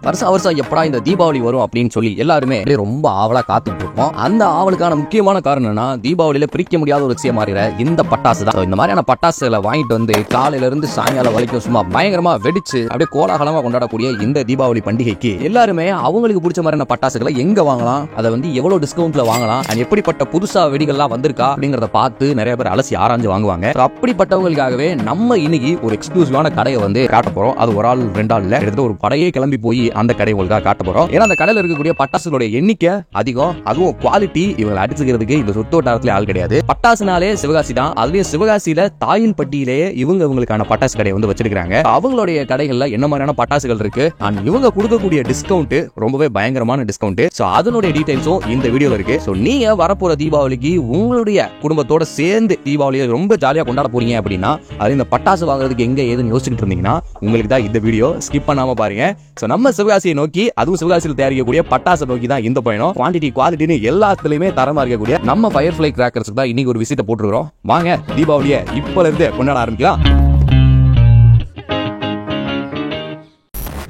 வருஷம் எப்படா இந்த தீபாவளி வரும் அப்படின்னு சொல்லி எல்லாருமே ரொம்ப ஆவலா காத்துட்டு இருப்போம். அந்த ஆவலுக்கான முக்கியமான காரணம் என்னன்னா, தீபாவளியில பிரிக்க முடியாத ஒரு விஷயம் மாறிற இந்த பட்டாசு தான். இந்த மாதிரியான பட்டாசுகளை வாங்கிட்டு வந்து காலையில இருந்து சாயங்காலம் வரைக்கும் சும்மா பயங்கரமா வெடிச்சு அப்படியே கோலாகலமா கொண்டாடக்கூடிய இந்த தீபாவளி பண்டிகைக்கு எல்லாருமே அவங்களுக்கு பிடிச்ச மாதிரியான பட்டாசுகளை எங்க வாங்கலாம், அதை வந்து எவ்வளவு டிஸ்கவுண்ட்ல வாங்கலாம், எப்படிப்பட்ட புதுசா வெடிகள்லாம் வந்திருக்கா அப்படிங்கறத பார்த்து நிறைய பேர் அலசி ஆராய்ஞ்சு வாங்குவாங்க. அப்படிப்பட்டவங்களுக்காகவே நம்ம இன்னைக்கு ஒரு எக்ஸ்க்ளூசிவான கடையை வந்து காட்ட போறோம். அது ஒரு ஆள் ரெண்டு ஆள் இல்ல, கிட்டத்தட்ட ஒரு படையே கிளம்பி போய் அந்த கடை உங்களுக்காக காட்ட போறோம். ஏன்னா அந்த கடையில இருக்கக்கூடிய பட்டாசுகளுடைய எண்ணிக்கை அதிகம், அதுவும் குவாலிட்டி இவங்க அடிச்சுக்கிறதுக்கு இந்த சுத்து வட்டாரத்துல ஆள் கிடையாது. பட்டாசுனாலே சிவகாசி தான். அதுலயும் சிவகாசியில தாயின்பட்டியிலேயே இவங்களுக்கான பட்டாசு கடையை வந்து வச்சிருக்காங்க. அவங்களுடைய கடைகள்ல என்ன மாதிரியான பட்டாசுகள் இருக்கு அண்ட் இவங்க கொடுக்கக்கூடிய டிஸ்கவுண்ட் ரொம்பவே பயங்கரமான டிஸ்கவுண்ட். சோ அதனுடைய டீடைல்ஸும் இந்த வீடியோல இருக்கு. சோ நீங்க வரப்போற தீபாவளிக்கு உங்களுடைய குடும்பத்தோட சேர்ந்து தீபாவளியை ரொம்ப ஜாலியா கொண்டாட போறீங்க அப்படின்னா, அது இந்த பட்டாசு வாங்குறதுக்கு எங்க ஏதுன்னு யோசிச்சுட்டு இருந்தீங்கன்னா உங்களுக்கு தான் இந்த வீடியோ, ஸ்கிப் பண்ணாம பாருங்க. சோ நம்ம சிவகாசியை நோக்கி, அதுவும் சிவகாசியில் தயாரிக்கக்கூடிய பட்டாசை நோக்கி தான் இந்த பயணம். குவான்டிட்டி குவாலிட்டின்னு எல்லாத்துலயுமே தரமா இருக்கக்கூடிய நம்ம ஃபயர்ஃப்ளை கிராக்கர்ஸ்க்கு தான் இன்னைக்கு ஒரு விசிட்ட போட்டுருக்கோம். வாங்க தீபாவளியை இப்பல இருந்து கொண்டாட ஆரம்பிக்கலாம்.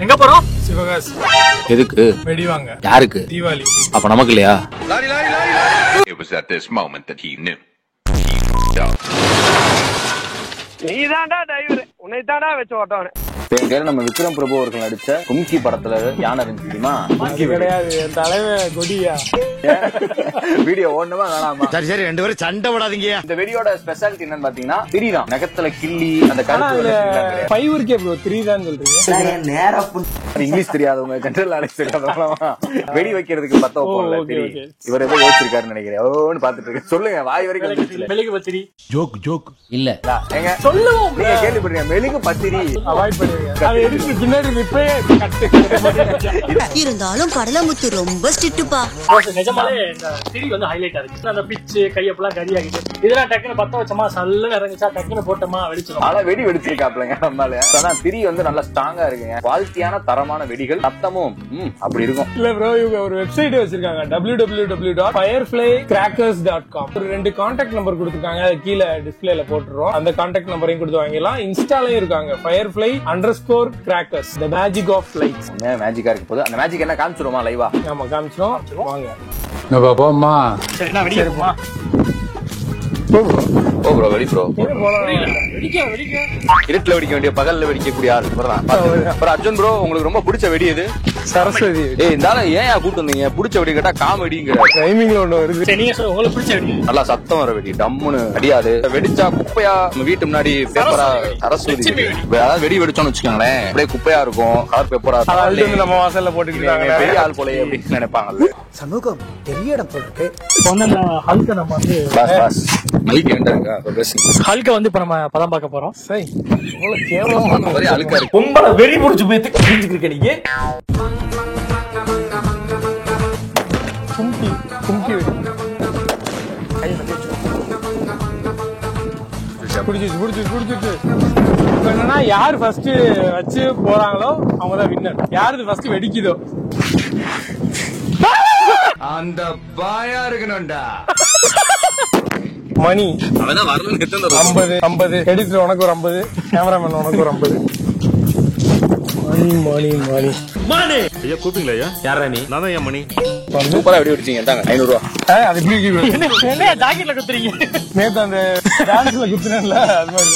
எங்க போறோம்? சிவகாசி. எதுக்கு? வெடி வாங்க. யாருக்கு? தீபாவளி. அப்ப நமக்கு இல்லையா? It was at this moment that he knew. நீதான்டா டிரைவர், உன்னை தான்டா வச்சு ஓட்டவனே. நம்ம விக்ரம் பிரபு அவர்கள் நடிச்ச கும்கி படத்துல யானை இருந்துச்சு தெரியுமா? கிடையாது, என் தலைவன் கொடியா. வீடியோ ஓடணுமா வேணாமா? சரி சரி, ரெண்டு பேரும் சண்டை போடாதீங்க. இந்த வெடியோட ஸ்பெஷாலிட்டி என்னன்னு பாத்தீங்கன்னா, திரிதான் நகத்துல கிள்ளி அந்த கருத்து. 5 இருக்கே ப்ரோ, 3 தான் சொல்றீங்க. இங்கிலீஷ் தெரியாதவங்க, ஜெனரல் நாலேஜ் தெரியாதவங்க வெடி வைக்கிறதுக்கு பத்த வைப்போம்ல. இவர் ஏதோ யோசிச்சிருக்காருன்னு நினைக்கிறேன். ஓன்னு பாத்துட்டு இருக்கு. சொல்லுங்க, வாய் வரைக்கும் மெழுகு பத்திரி. ஜோக் ஜோக் இல்ல சொல்லுவோம். நீங்க கேள்விப்படுறீங்க மெழுகு பத்திரி. அவாய்ட் பண்ணுங்க. அது எடுத்து பின்னாடி ரிப்பே கட்டு. இருந்தாலும் கடலமுத்து ரொம்ப ஸ்ட்ரிக்ட்பா. நிஜமாலே இந்த திரி வந்து ஹைலைட்டா இருக்கு. அந்த பிச்சு கையப்பெல்லாம் கரியாகிட்டு இதெல்லாம் டக்குனு பத்த வச்சமா சல்லுன்னு இறங்குச்சா, டக்குனு போட்டோமா வெடிச்சிடும். ஆனா வெடி வெடிச்சிருக்காப்லங்க நம்மால. ஆனா திரி வந்து நல்லா ஸ்ட்ராங்கா இருக்குங்க. குவாலிட்டியான தரமான வெடிகள், சத்தமும் அப்படி இருக்கும். இல்ல ப்ரோ, இவங்க ஒரு வெப்சைட் வச்சிருக்காங்க, www.fireflycrackers.com. ஒரு 2 கான்டாக்ட் நம்பர் கொடுத்திருக்காங்க, அது கீழே டிஸ்பிளேல போட்டுறோம். அந்த கான்டாக்ட் நம்பரையும் கொடுத்து வாங்கிடலாம். இன்ஸ்டாலயும் இருக்காங்க, firefly_crackers, the magic of lights. மேஜிக்கா இருக்கு போது. அந்த மேஜிக் என்ன காமிச்சிருமா லைவா? ஆமா காமிச்சிரும். வாங்க போமா. சரி நான் வெடிக்கிறேன்மா. ஓ ப்ரோ, வெடி ப்ரோ. வெடிக்க இருட்டுல வெடிக்க வேண்டிய பகல்ல வெடிக்கக்கூடிய ஆள் அப்புறம் அர்ஜுன் ப்ரோ, உங்களுக்கு ரொம்ப பிடிச்ச வெடி எது? சரஸ்வதி. இருந்தாலும் ஏன் கூட்டு வந்தீங்க? பிடிச்ச வெடி கேட்டா காமெடிங்கிற டைமிங்ல ஒண்ணு வருது. நீங்க சொல்லுங்க, உங்களுக்கு பிடிச்ச வெடி. நல்லா சத்தம் வர வெடி, டம்முன்னு அடியாது. வெடிச்சா குப்பையா நம்ம வீட்டு முன்னாடி பேப்பரா. சரஸ்வதி அதாவது வெடி வெடிச்சோம்னு வச்சுக்கோங்களேன், அப்படியே குப்பையா இருக்கும், கலர் பேப்பரா. நம்ம வாசல்ல போட்டுக்கிட்டாங்க, பெரிய ஆள் போல அப்படின்னு நினைப்பாங்கல்ல. சமூகம் பெரிய இடம் போட்டுருக்கு. ஹல்க நம்ம வந்து மைக் ஏண்டா ஹல்க வந்து இப்ப நம்ம பதம் பார்க்க போறோம். சரி, இவ்வளவு கேவலமான ஒரே அழுக்கா இருக்கு. உங்களை வெறி புடிச்சு போய் தெரிஞ்சுக்கிருக்க நீங்க. கும்கி கும்கி குடிச்சிட்டு என்னன்னா, யாரு ஃபர்ஸ்ட் வச்சு போறாங்களோ அவங்கதான் வின்னர். யாரு ஃபர்ஸ்ட் வெடிக்குதோ அந்த பாயா இருக்கணும்டா. மணி 50 எடிட்டர் உனக்கு ஒரு 50, கேமராமேன் உனக்கு ஒரு 50. மணி மணி மணி. ஐயா கூப்பிங்களா? ஐயா யாரா நீ? நான் தான். மணி சூப்பரா வெடி வெடிச்சீங்க. தாங்க 500 ரூபா. அது என்ன ஜாக்கெட்ல குத்துறீங்க? நேத்து அந்த டான்ஸ்ல குத்துனேன்ல, அது மாதிரி.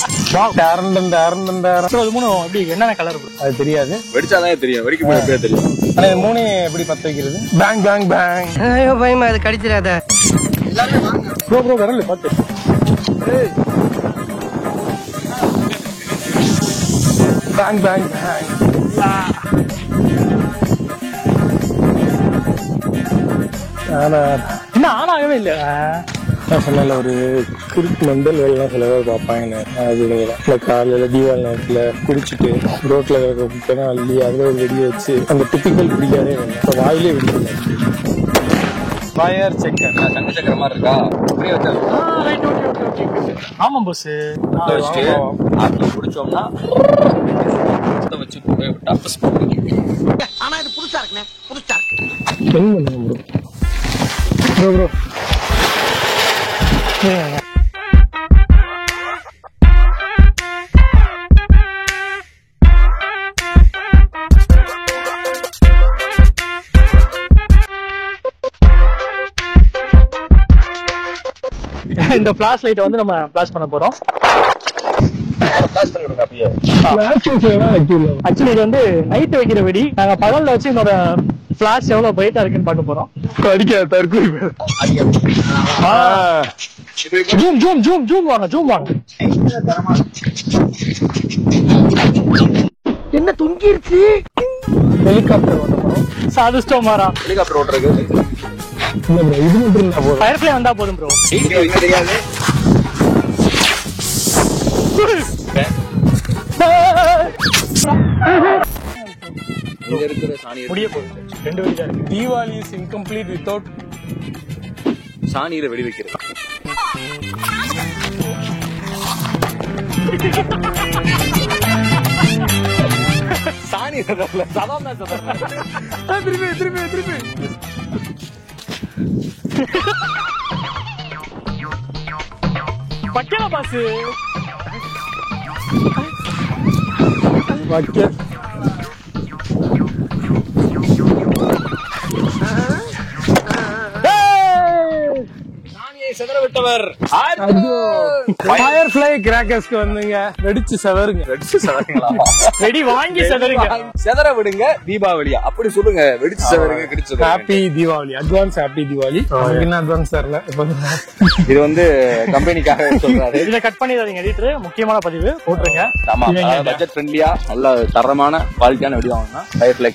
அது 3 எப்படி என்னென்ன கலர் அது தெரியாது. வெடிச்சாதான் தெரியும், வெடிக்க போய் தெரியும். ஆனா 3 எப்படி பத்த வைக்கிறது? Bang bang bang. ஐயோ பயமா, அது கடிச்சிடாத. ப்ரோ வரல பாத்து. Bang bang bang. என்ன ஆனாகவே இல்ல. நான் சொன்ன ஒரு குறுக்கு மண்டல் வேலைலாம் சில பேர் பார்ப்பாங்க. அது காலையில தீபாவளி நேரத்துல குடிச்சிட்டு ரோட்ல குப்பைனா அள்ளி அதுல ஒரு வெடியை வச்சு அந்த டிப்பிக்கல் பிடிக்காதே வேணும். இப்போ வாயிலே வெடிக்கல. ஃபயர் செக்கர் தங்க சக்கர மாதிரி இருக்கா? அப்படியே வச்சா ஆமா போஸ். குடிச்சோம்னா வச்சு ஆனா இது புதுசா இருக்குண்ணே, புதுசா இருக்கு. ப்ரோ இந்த ஃபிளாஷ் லைட் வந்து நம்ம ஃபிளாஷ் பண்ண போறோம். ஆக்சுவலி இது வந்து நைட் வைக்கிற வெடி. நாங்க பகல்ல வச்சு என்னோட ஃபிளாஷ் எவ்வளவு பிரைட்டா இருக்குன்னு பார்க்க போறோம். ஜூம் ஜூம் ஜூம் ஜூம் வாங்க, ஜூம் வாங்க. என்ன தொங்கிருச்சு? ஹெலிகாப்டர் ஓட்டணும். சாதிஸ்டோம் மாறா. ஹெலிகாப்டர் ஓட்டுறது இல்ல ப்ரோ, இது மட்டும் இல்ல ப்ரோ. ஃபயர்ஃப்ளை வந்தா போதும் ப்ரோ. என்ன தெரியாது. இங்க இருக்கிற சாணி முடிய போகுது. 2 வெடி தான் இருக்கு. தீபாவளி இஸ் இன்கம்ப்ளீட் வித்வுட் சாணியில வெடி வைக்கிறது. சாணி சதறல, சதம் தான் சதறல. திருப்பி திருப்பி திருப்பி. பக்கல பாஸ். பக்கெட் செதற விட்டவர் ஃபயர்ஃப்ளை கிராக்கர்ஸ்க்கு வந்துங்க. வெடிச்சு செதறுங்க. வெடிச்சு செதறீங்களா? வெடி வாங்கி செதறுங்க. செதற விடுங்க தீபாவளியா அப்படி சொல்லுங்க. வெடிச்சு செதறுங்க, கிடைச்சது. Happy Deepavali, advance happy Deepavali. என்ன அட்வான்ஸ் தரல. இது வந்து கம்பெனிக்காக சொல்றாரு. இத கட் பண்ணிடாதீங்க எடிட்டர். முக்கியமான பதிவு போட்டுருங்க. ஆமா, பட்ஜெட் ஃப்ரெண்ட்லியா நல்ல தரமான குவாலிட்டியான வெடி வாங்கினா ஃபயர்ஃப்ளை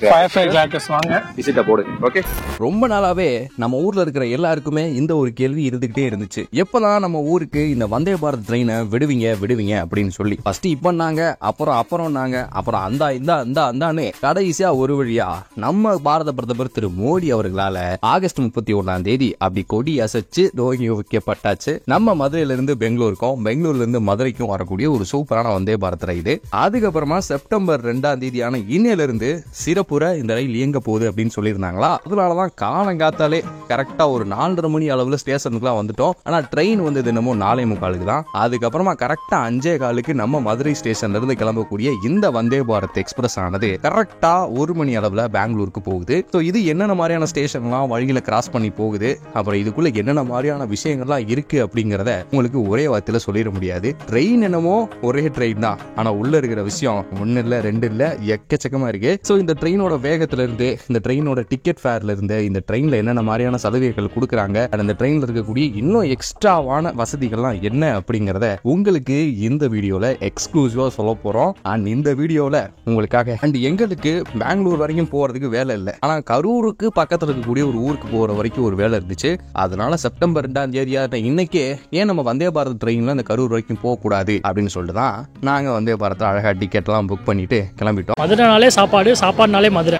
கிராக்கர்ஸ் வாங்க. விசிட்ட போடு. ஓகே. ரொம்ப நாளாவே நம்ம ஊர்ல இருக்கிற எல்லாருக்குமே இந்த ஒரு கேள்வி இருந்துகிட்டே இருந்துச்சு. எப்பதான் நம்ம ஊருக்கு இந்த வந்தே பாரத் ட்ரெயினை விடுவீங்க விடுவீங்க அப்படின்னு சொல்லி ஃபர்ஸ்ட் இப்ப நாங்க அப்புறம் நாங்க அப்புறம் அந்தான்னு கடைசியா ஒரு வழியா நம்ம பாரத பிரதமர் திரு மோடி அவர்களால ஆகஸ்ட் 31ஆம் தேதி அப்படி கொடி அசைச்சு துவங்கி வைக்கப்பட்டாச்சு. நம்ம மதுரையில இருந்து பெங்களூருக்கும், பெங்களூர்ல இருந்து மதுரைக்கும் வரக்கூடிய ஒரு சூப்பரான வந்தே பாரத் ரயில். அதுக்கப்புறமா செப்டம்பர் 2ஆம் தேதியான இன்னையில இருந்து சிறப்புற இந்த ரயில் இயங்க போகுது அப்படின்னு சொல்லியிருந்தாங்களா. அதனாலதான் காலங்காத்தாலே கரெக்டா ஒரு 4:30 மணி அளவுல ஸ்டேஷனுக்குலாம் வந்துட்டோம். ஆனா ட்ரெயின் வந்து தினமும் 4:45 தான். அதுக்கப்புறமா கரெக்டா 5:15 நம்ம மதுரை ஸ்டேஷன்ல இருந்து கிளம்பக்கூடிய இந்த வந்தே பாரத் எக்ஸ்பிரஸ் ஆனது கரெக்டா 1 மணி அளவுல பெங்களூருக்கு போகுது. இது என்னென்ன மாதிரியான ஸ்டேஷன்லாம் வழியில கிராஸ் பண்ணி போகுது, அப்புறம் இதுக்குள்ள என்னென்ன மாதிரியான விஷயங்கள்லாம் இருக்கு அப்படிங்கறத உங்களுக்கு ஒரே வார்த்தையில சொல்லிட முடியாது. ட்ரெயின் என்னமோ ஒரே ட்ரெயின் தான், ஆனா உள்ள இருக்கிற விஷயம் 1 இல்ல 2 இல்ல எக்கச்சக்கமா இருக்கு. இந்த ட்ரெயினோட வேகத்துல இருந்து, இந்த ட்ரெயினோட டிக்கெட் ஃபேர்ல இருந்து, இந்த ட்ரெயின்ல என்னென்ன மாதிரியான சலுகைகள் கொடுக்குறாங்க, அந்த ட்ரெயின்ல இருக்கக்கூடிய இன்னும் எக்ஸ்ட்ராவான வசதிகள்லாம் என்ன அப்படிங்கறத உங்களுக்கு இந்த வீடியோல எக்ஸ்க்ளூசிவா சொல்ல போறோம். அண்ட் இந்த வீடியோல உங்களுக்காக அண்ட் எங்களுக்கு பெங்களூர் வரைக்கும் போறதுக்கு வேலை இல்லை, ஆனா கரூருக்கு பக்கத்துல இருக்கக்கூடிய ஒரு ஊருக்கு போற வரைக்கும் ஒரு வேலை இருந்துச்சு. அதனால செப்டம்பர் 2ஆம் தேதியா இன்னைக்கே ஏன் நம்ம வந்தே பாரத் ட்ரெயின்ல அந்த கரூர் வரைக்கும் போக கூடாது அப்படின்னு சொல்லிட்டு தான் நாங்க வந்தே பாரத் அழகா டிக்கெட் எல்லாம் புக் பண்ணிட்டு கிளம்பிட்டோம். மதுரைனாலே சாப்பாடு, சாப்பாடுனாலே மதுரை.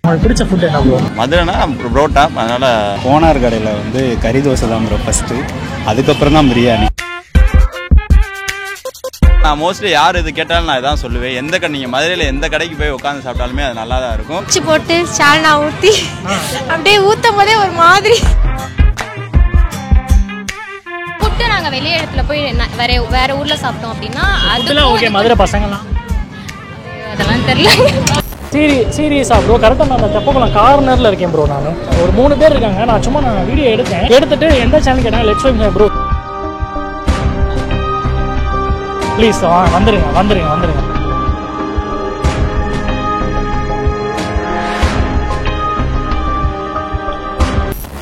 உங்களுக்கு பிடிச்ச ஃபுட் என்ன ப்ரோ? மதுரைனா புரோட்டா. அதனால கோனார் கடையில் வந்து கறி தோசை தான் ப்ரோ ஃபர்ஸ்ட், அதுக்கப்புறம் தான் பிரியாணி. நான் மோஸ்ட்லி யார் இது கேட்டாலும் நான் இதான் சொல்லுவேன். எந்த கடை நீங்கள் மதுரையில் எந்த கடைக்கு போய் உட்காந்து சாப்பிட்டாலுமே அது நல்லா தான் இருக்கும். உச்சி போட்டு சால்னா ஊற்றி அப்படியே ஊற்றும் போதே ஒரு மாதிரி. ஃபுட்டு நாங்கள் வெளியே இடத்துல போய் வேற ஊரில் சாப்பிட்டோம் அப்படின்னா அதெல்லாம் ஓகே. மதுரை பசங்கலாம் அதெல்லாம் தெரியல. சீரியஸா ப்ரோ, கரெக்டாக நான் அந்த தெப்பக்குளம் கார்னரில் இருக்கேன் ப்ரோ. நான் ஒரு 3 பேர் இருக்காங்க. நான் சும்மா வீடியோ எடுத்துட்டு எந்த சேனல் கேட்டாங்க லெட்ஸ் ஷோ ப்ரோ ப்ளீஸ் வந்துருங்க.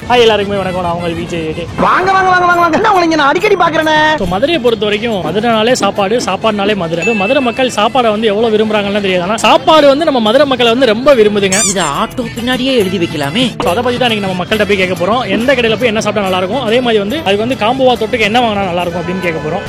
ஹாய் எல்லாருக்குமே வணக்கம். நான் உங்கள் விஜய். வாங்க நான் அடிக்கடி பாக்குறேனே. மதுரையை பொறுத்த வரைக்கும் மதுரைனாலே சாப்பாடு, சாப்பாடுனாலே மதுரை. மதுரை மக்கள் சாப்பாடை வந்து எவ்வளவு விரும்புறாங்கன்னு தெரியாது, ஆனா சாப்பாடு வந்து நம்ம மதுரை மக்களை வந்து ரொம்ப விரும்புதுங்க. இத ஆட்டோ பின்னாடியே எழுதி வைக்கலாமே. அதை பத்தி தான் நம்ம மக்கள்கிட்ட போய் கேட்க போறோம். எந்த கடையில போய் என்ன சாப்பிட்டா நல்லா இருக்கும், அதே மாதிரி வந்து அதுக்கு வந்து காம்போவா தொட்டுக்கு என்ன வாங்கினா நல்லா இருக்கும் அப்படின்னு கேட்க போறோம்.